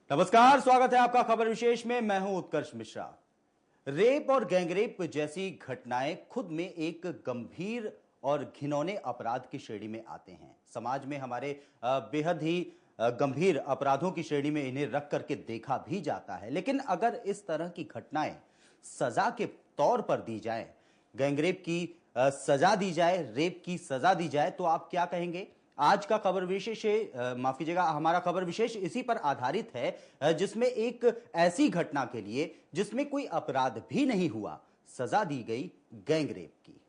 नमस्कार, स्वागत है आपका खबर विशेष में। मैं हूं उत्कर्ष मिश्रा। रेप और गैंगरेप जैसी घटनाएं खुद में एक गंभीर और घिनौने अपराध की श्रेणी में आते हैं। समाज में हमारे बेहद ही गंभीर अपराधों की श्रेणी में इन्हें रख करके देखा भी जाता है। लेकिन अगर इस तरह की घटनाएं सजा के तौर पर दी जाए, गैंगरेप की सजा दी जाए, रेप की सजा दी जाए, तो आप क्या कहेंगे? आज का खबर विशेष माफ कीजिएगा, हमारा खबर विशेष इसी पर आधारित है, जिसमें एक ऐसी घटना के लिए जिसमें कोई अपराध भी नहीं हुआ, सजा दी गई गैंगरेप की।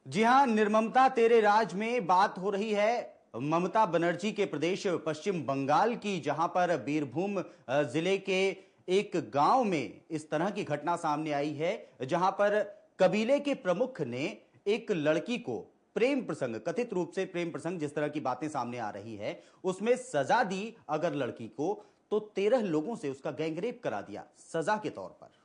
जी हां, निर्ममता तेरे राज में बात हो रही है ममता बनर्जी के प्रदेश पश्चिम बंगाल की, जहां पर बीरभूम जिले के एक गांव में इस तरह की घटना सामने आई है, जहां पर कबीले के प्रमुख ने एक लड़की को प्रेम प्रसंग, कथित रूप से प्रेम प्रसंग, जिस तरह की बातें सामने आ रही है, उसमें सजा दी अगर लड़की को, तो 13 लोगों से उसका गैंगरेप करा दिया सजा के तौर पर।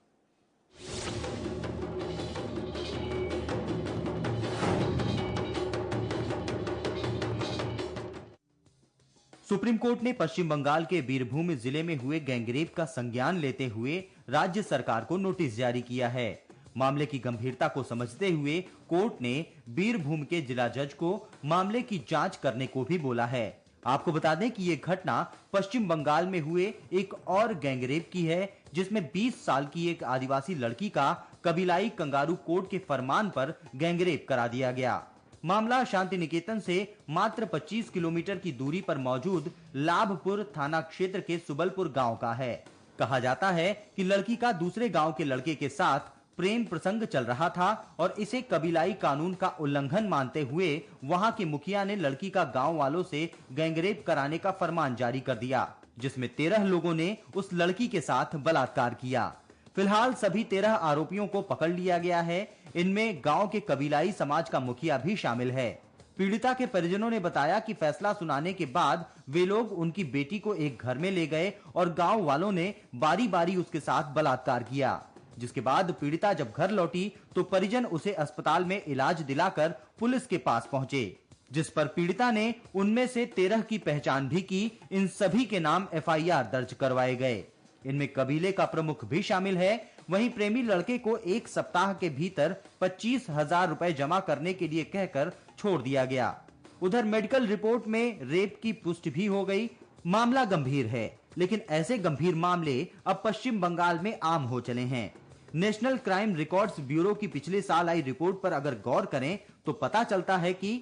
सुप्रीम कोर्ट ने पश्चिम बंगाल के बीरभूम जिले में हुए गैंगरेप का संज्ञान लेते हुए राज्य सरकार को नोटिस जारी किया है। मामले की गंभीरता को समझते हुए कोर्ट ने बीरभूम के जिला जज को मामले की जांच करने को भी बोला है। आपको बता दें कि यह घटना पश्चिम बंगाल में हुए एक और गैंगरेप की है, जिसमें 20 साल की एक आदिवासी लड़की का कबीलाई कंगारू कोर्ट के फरमान पर गैंगरेप करा दिया गया। मामला शांति निकेतन से मात्र 25 किलोमीटर की दूरी पर मौजूद लाभपुर थाना क्षेत्र के सुबलपुर गांव का है। कहा जाता है कि लड़की का दूसरे गांव के लड़के के साथ प्रेम प्रसंग चल रहा था और इसे कबीलाई कानून का उल्लंघन मानते हुए वहां के मुखिया ने लड़की का गांव वालों से गैंगरेप कराने का फरमान जारी कर दिया, जिसमें 13 लोगों ने उस लड़की के साथ बलात्कार किया। फिलहाल सभी 13 आरोपियों को पकड़ लिया गया है। इनमें गांव के कबीलाई समाज का मुखिया भी शामिल है। पीड़िता के परिजनों ने बताया कि फैसला सुनाने के बाद वे लोग उनकी बेटी को एक घर में ले गए और गांव वालों ने बारी बारी उसके साथ बलात्कार किया। जिसके बाद पीड़िता जब घर लौटी तो परिजन उसे अस्पताल में इलाज दिलाकर पुलिस के पास पहुंचे, जिस पर पीड़िता ने उनमें से 13 की पहचान भी की। इन सभी के नाम FIR दर्ज करवाए गए। इनमें कबीले का प्रमुख भी शामिल है। वहीं प्रेमी लड़के को एक सप्ताह के भीतर 25,000 रुपए जमा करने के लिए कहकर छोड़ दिया गया। उधर मेडिकल रिपोर्ट में रेप की पुष्टि भी हो गई। मामला गंभीर है, लेकिन ऐसे गंभीर मामले अब पश्चिम बंगाल में आम हो चले हैं। नेशनल क्राइम रिकॉर्ड्स ब्यूरो की पिछले साल आई रिपोर्ट पर अगर गौर करें तो पता चलता है कि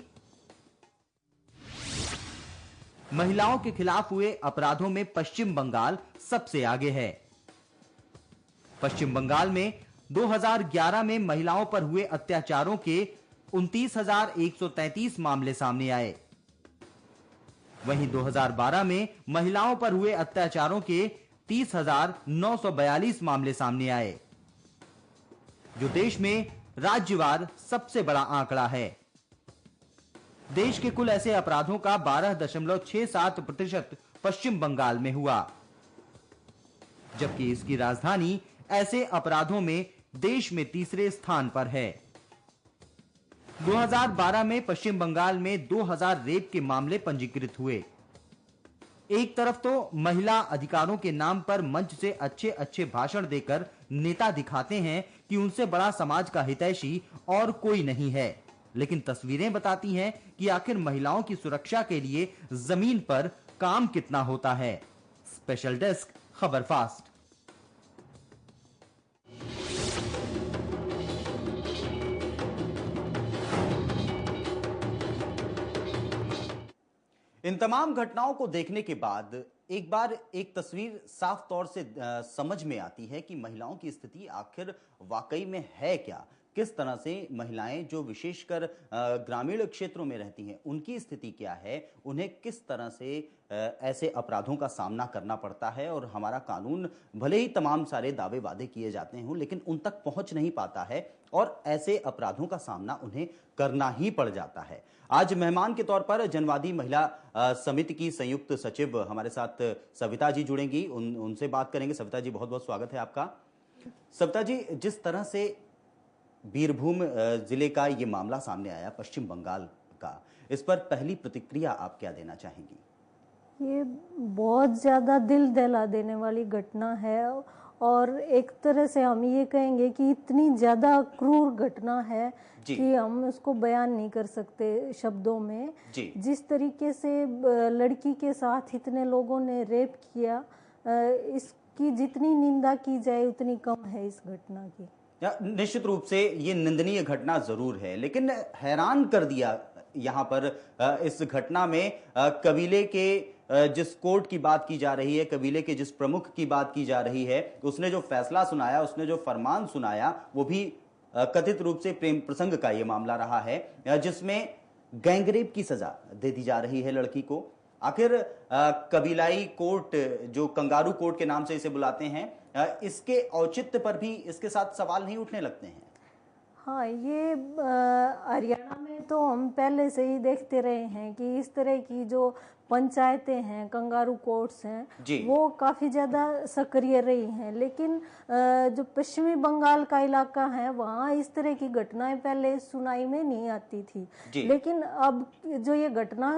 महिलाओं के खिलाफ हुए अपराधों में पश्चिम बंगाल सबसे आगे है। पश्चिम बंगाल में 2011 में महिलाओं पर हुए अत्याचारों के 29,133 मामले सामने आए। वहीं 2012 में महिलाओं पर हुए अत्याचारों के 30,942 मामले सामने आए, जो देश में राज्यवार सबसे बड़ा आंकड़ा है। देश के कुल ऐसे अपराधों का 12.67% पश्चिम बंगाल में हुआ, जबकि इसकी राजधानी ऐसे अपराधों में देश में तीसरे स्थान पर है। 2012 में पश्चिम बंगाल में 2000 रेप के मामले पंजीकृत हुए। एक तरफ तो महिला अधिकारों के नाम पर मंच से अच्छे अच्छे भाषण देकर नेता दिखाते हैं कि उनसे बड़ा समाज का हितैषी और कोई नहीं है, लेकिन तस्वीरें बताती हैं कि आखिर महिलाओं की सुरक्षा के लिए जमीन पर काम कितना होता है। स्पेशल डेस्क, खबर फास्ट। इन तमाम घटनाओं को देखने के बाद एक बार एक तस्वीर साफ तौर से समझ में आती है कि महिलाओं की स्थिति आखिर वाकई में है क्या। किस तरह से महिलाएं जो विशेषकर ग्रामीण क्षेत्रों में रहती हैं, उनकी स्थिति क्या है, उन्हें किस तरह से ऐसे अपराधों का सामना करना पड़ता है। और हमारा कानून भले ही तमाम सारे दावे वादे किए जाते हों, लेकिन उन तक पहुंच नहीं पाता है और ऐसे अपराधों का सामना उन्हें करना ही पड़ जाता है। आज मेहमान के तौर पर जनवादी महिला समिति की संयुक्त सचिव हमारे साथ सविता जी जुड़ेंगी, उनसे बात करेंगे। सविता जी, बहुत बहुत स्वागत है आपका। सविता जी, जिस तरह से बीरभूम जिले का ये मामला सामने आया पश्चिम बंगाल का, इस पर पहली प्रतिक्रिया आप क्या देना चाहेंगी? ये बहुत ज़्यादा दिल दहला देने वाली घटना है और एक तरह से हम ये कहेंगे कि इतनी ज़्यादा क्रूर घटना है कि हम उसको बयान नहीं कर सकते शब्दों में। जिस तरीके से लड़की के साथ इतने लोगों ने रेप किया, इसकी जितनी निंदा की जाए उतनी कम है इस घटना की। निश्चित रूप से ये निंदनीय घटना जरूर है, लेकिन हैरान कर दिया यहाँ पर इस घटना में कबीले के जिस कोर्ट की बात की जा रही है, कबीले के जिस प्रमुख की बात की जा रही है, उसने जो फैसला सुनाया, उसने जो फरमान सुनाया, वो भी कथित रूप से प्रेम प्रसंग का ये मामला रहा है, जिसमें गैंगरेप की सजा दे दी जा रही है लड़की को। आखिर कबीलाई कोर्ट, जो कंगारू कोर्ट के नाम से इसे बुलाते हैं, इसके औचित्य पर भी इसके साथ सवाल नहीं उठने लगते हैं? हाँ, ये हरियाणा में तो हम पहले से ही देखते रहे हैं कि इस तरह की जो पंचायतें हैं, कंगारू कोर्ट्स हैं, वो काफ़ी ज़्यादा सक्रिय रही हैं। लेकिन जो पश्चिमी बंगाल का इलाका है, वहाँ इस तरह की घटनाएं पहले सुनाई में नहीं आती थी। लेकिन अब जो ये घटना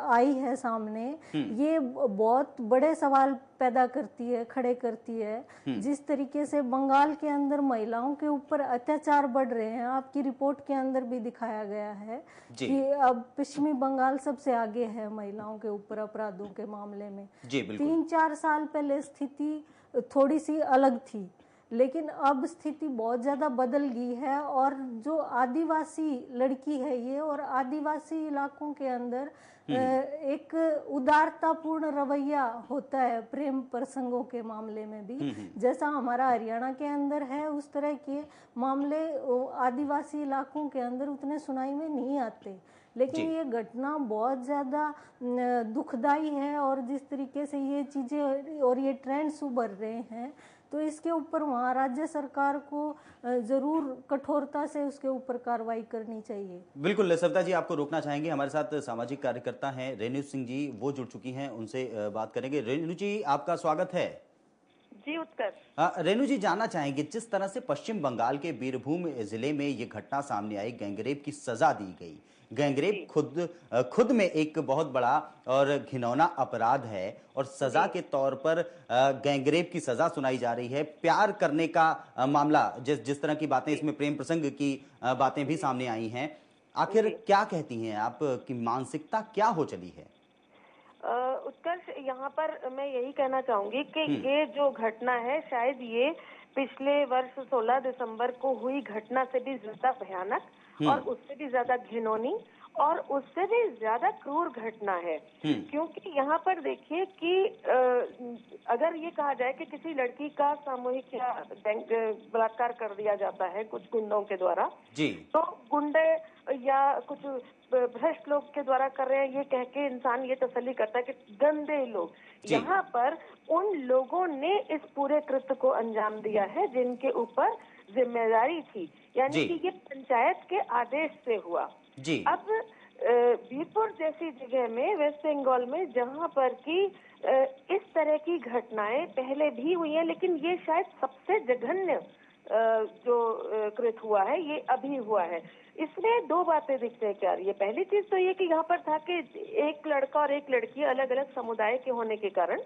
आई है सामने, ये बहुत बड़े सवाल पैदा करती है, खड़े करती है। जिस तरीके से बंगाल के अंदर महिलाओं के ऊपर अत्याचार बढ़ रहे हैं, आपकी रिपोर्ट के अंदर भी दिखाया गया है कि अब पश्चिमी बंगाल सबसे आगे है महिलाओं के ऊपर अपराधों के मामले में। 3-4 साल पहले स्थिति थोड़ी सी अलग थी, लेकिन अब स्थिति बहुत ज़्यादा बदल गई है। और जो आदिवासी लड़की है ये, और आदिवासी इलाकों के अंदर एक उदारतापूर्ण रवैया होता है प्रेम प्रसंगों के मामले में भी। जैसा हमारा हरियाणा के अंदर है, उस तरह के मामले आदिवासी इलाकों के अंदर उतने सुनाई में नहीं आते। लेकिन ये घटना बहुत ज़्यादा दुखदाई है, और जिस तरीके से ये चीज़ें और ये ट्रेंड्स उभर रहे हैं, तो इसके ऊपर वहाँ राज्य सरकार को जरूर कठोरता से उसके ऊपर कार्रवाई करनी चाहिए। बिल्कुल सविता जी, आपको रोकना चाहेंगे, हमारे साथ सामाजिक कार्यकर्ता हैं रेणु सिंह जी, वो जुड़ चुकी हैं, उनसे बात करेंगे। रेणु जी, आपका स्वागत है। जी उत्तर। रेणु जी, जानना चाहेंगे, जिस तरह से पश्चिम बंगाल के बीरभूम जिले में ये घटना सामने आई, गैंगरेप की सजा दी गई। गैंगरेप खुद में एक बहुत बड़ा और घिनौना अपराध है, और सजा के तौर पर गैंगरेप की सजा सुनाई जा रही है। प्यार करने का मामला, जिस तरह की बातें, इसमें प्रेम प्रसंग की बातें भी सामने आई हैं। आखिर क्या कहती हैं आप कि मानसिकता क्या हो चली है? उत्कर्ष, यहाँ पर मैं यही कहना चाहूंगी कि ये जो घटना है, शायद ये पिछले वर्ष 16 दिसंबर को हुई घटना से भी ज्यादा भयानक और उससे भी ज्यादा घिनौनी और उससे भी ज्यादा क्रूर घटना है। क्योंकि यहाँ पर देखिए कि अगर ये कहा जाए कि किसी लड़की का सामूहिक या बलात्कार कर दिया जाता है कुछ गुंडों के द्वारा, तो गुंडे या कुछ भ्रष्ट लोग के द्वारा कर रहे हैं, ये कह के इंसान ये तसल्ली करता है कि गंदे लोग। यहाँ पर उन लोगों ने इस पूरे कृत्य को अंजाम दिया है जिनके ऊपर जिम्मेदारी थी, यानी कि ये पंचायत के आदेश से हुआ। अब बीरपुर जैसी जगह में, वेस्ट बंगाल में, जहाँ पर कि इस तरह की घटनाएं पहले भी हुई हैं, लेकिन ये शायद सबसे जघन्य जो कृत्य हुआ है ये अभी हुआ है। इसमें दो बातें दिखने की आ रही है। पहली चीज तो ये कि यहाँ पर था कि एक लड़का और एक लड़की अलग अलग समुदाय के होने के कारण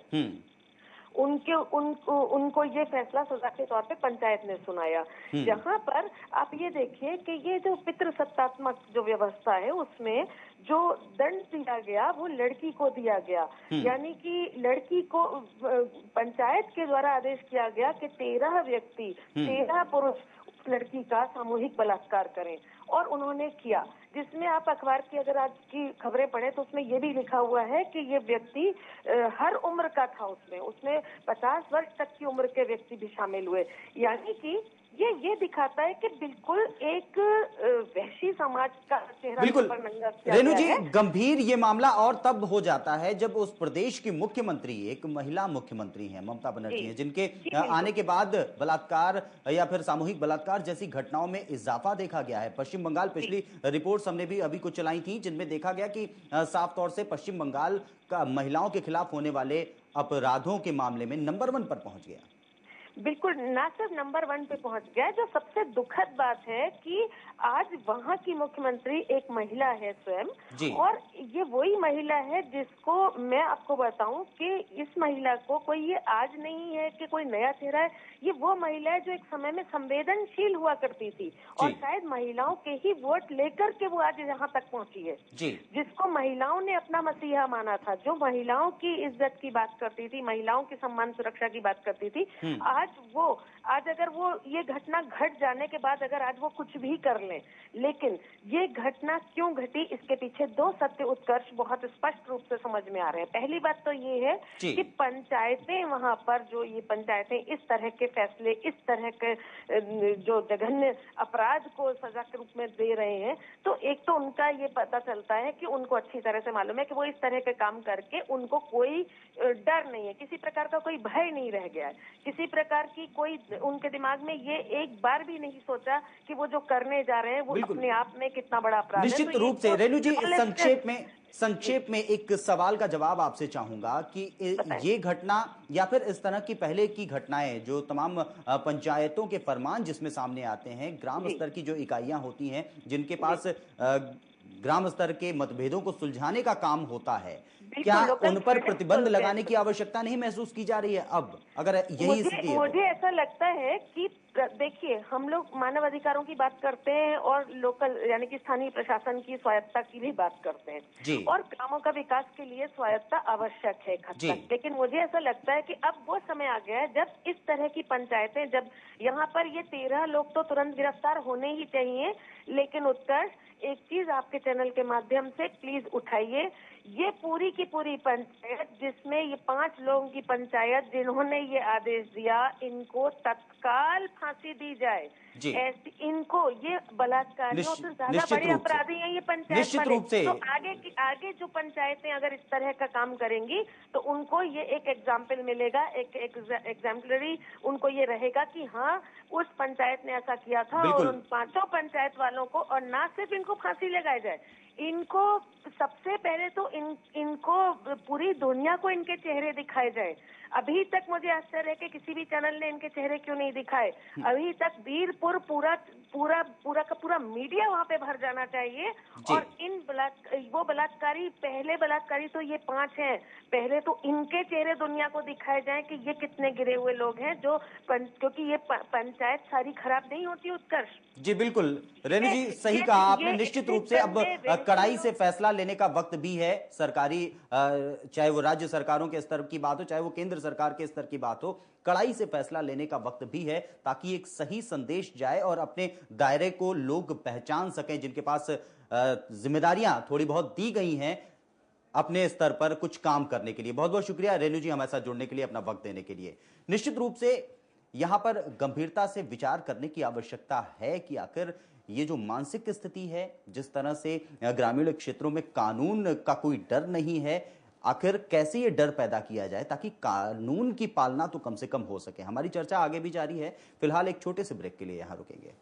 उनको ये फैसला सजा के तौर पे पंचायत ने सुनाया। जहाँ पर आप ये देखिए कि ये जो पितृसत्तात्मक जो व्यवस्था है, उसमें जो दंड दिया गया वो लड़की को दिया गया, यानी कि लड़की को पंचायत के द्वारा आदेश किया गया कि 13 व्यक्ति, 13 पुरुष उस लड़की का सामूहिक बलात्कार करें, और उन्होंने किया। जिसमें आप अखबार की अगर आज की खबरें पढ़ें तो उसमें ये भी लिखा हुआ है कि ये व्यक्ति हर उम्र का था, उसमें 50 वर्ष तक की उम्र के व्यक्ति भी शामिल हुए। यानी कि ये दिखाता है कि बिल्कुल एक वहशी समाज का चेहरा। बिल्कुल रेणु जी, गंभीर ये मामला और तब हो जाता है जब उस प्रदेश की मुख्यमंत्री एक महिला मुख्यमंत्री हैं, ममता बनर्जी हैं, जिनके आने के बाद बलात्कार या फिर सामूहिक बलात्कार जैसी घटनाओं में इजाफा देखा गया है। पश्चिम बंगाल, पिछली रिपोर्ट्स हमने भी अभी कुछ चलाई थी जिनमें देखा गया कि साफ तौर से पश्चिम बंगाल का महिलाओं के खिलाफ होने वाले अपराधों के मामले में नंबर 1 पर पहुंच गया। बिल्कुल, ना सिर्फ नंबर 1 पे पहुंच गया है। जो सबसे दुखद बात है कि आज वहां की मुख्यमंत्री एक महिला है स्वयं, और ये वही महिला है जिसको मैं आपको बताऊं कि इस महिला को कोई ये आज नहीं है कि कोई नया चेहरा है, ये वो महिला है जो एक समय में संवेदनशील हुआ करती थी और शायद महिलाओं के ही वोट लेकर के वो आज यहाँ तक पहुंची है, जिसको महिलाओं ने अपना मसीहा माना था, जो महिलाओं की इज्जत की बात करती थी, महिलाओं की सम्मान सुरक्षा की बात करती थी। आज अगर वो ये घटना घट जाने के बाद अगर आज वो कुछ भी कर लें, लेकिन ये घटना क्यों घटी, इसके पीछे 2 सत्य उत्कर्ष बहुत स्पष्ट रूप से समझ में आ रहे हैं। पहली बात तो ये है कि पंचायतें, वहां पर जो ये पंचायतें इस तरह के फैसले, इस तरह के जो जघन्य अपराध को सजा के रूप में दे रहे हैं, तो एक तो उनका ये पता चलता है कि उनको अच्छी तरह से मालूम है कि वो इस तरह के काम करके उनको कोई डर नहीं है, किसी प्रकार का कोई भय नहीं रह गया है, किसी प्रकार की कोई उनके दिमाग में ये एक बार भी नहीं सोचा कि वो जो करने जा रहे हैं वो अपने आप में कितना बड़ा अपराध है। निश्चित रूप से रेणु जी, संक्षेप में एक सवाल का जवाब आपसे चाहूंगा कि ये घटना या फिर इस तरह की पहले की घटनाएं, जो तमाम पंचायतों के फरमान जिसमें सामने आते हैं, ग्राम स्तर की जो इकाइयां होती हैं जिनके पास ग्राम स्तर के मतभेदों को सुलझाने का काम होता है, क्या उन पर प्रतिबंध लगाने की आवश्यकता नहीं महसूस की जा रही है अब, अगर यही स्थिति है? मुझे ऐसा लगता है कि देखिए, हम लोग मानव अधिकारों की बात करते हैं और लोकल यानी कि स्थानीय प्रशासन की स्वायत्ता की भी बात करते हैं, और ग्रामों का विकास के लिए स्वायत्ता आवश्यक है लेकिन मुझे ऐसा लगता है कि अब वो समय आ गया है जब इस तरह की पंचायतें, जब यहाँ पर ये 13 लोग तो तुरंत गिरफ्तार होने ही चाहिए, लेकिन उत्कर्ष, एक चीज आपके चैनल के माध्यम से प्लीज उठाइए, ये पूरी की पूरी पंचायत, जिसमें ये 5 लोगों की पंचायत जिन्होंने ये आदेश दिया, इनको तत्काल फांसी दी जाए। ऐसी इनको, ये बलात्कारियों से ज्यादा बड़े अपराधी हैं ये पंचायत वाले। तो आगे जो पंचायतें अगर इस तरह का काम करेंगी तो उनको ये एक एग्जाम्पल मिलेगा, एक एग्जाम्पलरी उनको ये रहेगा कि हाँ, उस पंचायत ने ऐसा किया था, और उन 5 पंचायत वालों को, और ना सिर्फ इनको फांसी लगाई जाए, इनको सबसे पहले तो इनको पूरी दुनिया को इनके चेहरे दिखाए जाए। अभी तक मुझे आश्चर्य है कि किसी भी चैनल ने इनके चेहरे क्यों नहीं दिखाए। अभी तक वीरपुर पूरा का पूरा मीडिया वहां पे भर जाना चाहिए, और वो बलात्कारी, पहले बलात्कारी तो ये 5 हैं, पहले तो इनके चेहरे दुनिया को दिखाए जाएं कि ये कितने गिरे हुए लोग हैं, जो क्योंकि ये पंचायत सारी खराब नहीं होती उत्कर्ष। जी बिल्कुल, रेणु जी, सही कहा आपने। निश्चित रूप से अब कड़ाई से फैसला लेने का वक्त भी है। सरकारी, चाहे वो राज्य सरकारों के स्तर की बात हो, चाहे वो केंद्र सरकार के स्तर की बात हो, कड़ाई से फैसला लेने का वक्त भी है, ताकि एक सही संदेश जाए और अपने दायरे को लोग पहचान सकें, जिनके पास जिम्मेदारियां थोड़ी बहुत दी गई हैं अपने स्तर पर कुछ काम करने के लिए। बहुत बहुत शुक्रिया रेणु जी, हमारे साथ जुड़ने के लिए, अपना वक्त देने के लिए। निश्चित रूप से यहां पर गंभीरता से विचार करने की आवश्यकता है कि आखिर ये जो मानसिक स्थिति है, जिस तरह से ग्रामीण क्षेत्रों में कानून का कोई डर नहीं है, आखिर कैसे ये डर पैदा किया जाए ताकि कानून की पालना तो कम से कम हो सके। हमारी चर्चा आगे भी जारी है, फिलहाल एक छोटे से ब्रेक के लिए यहां रुकेंगे।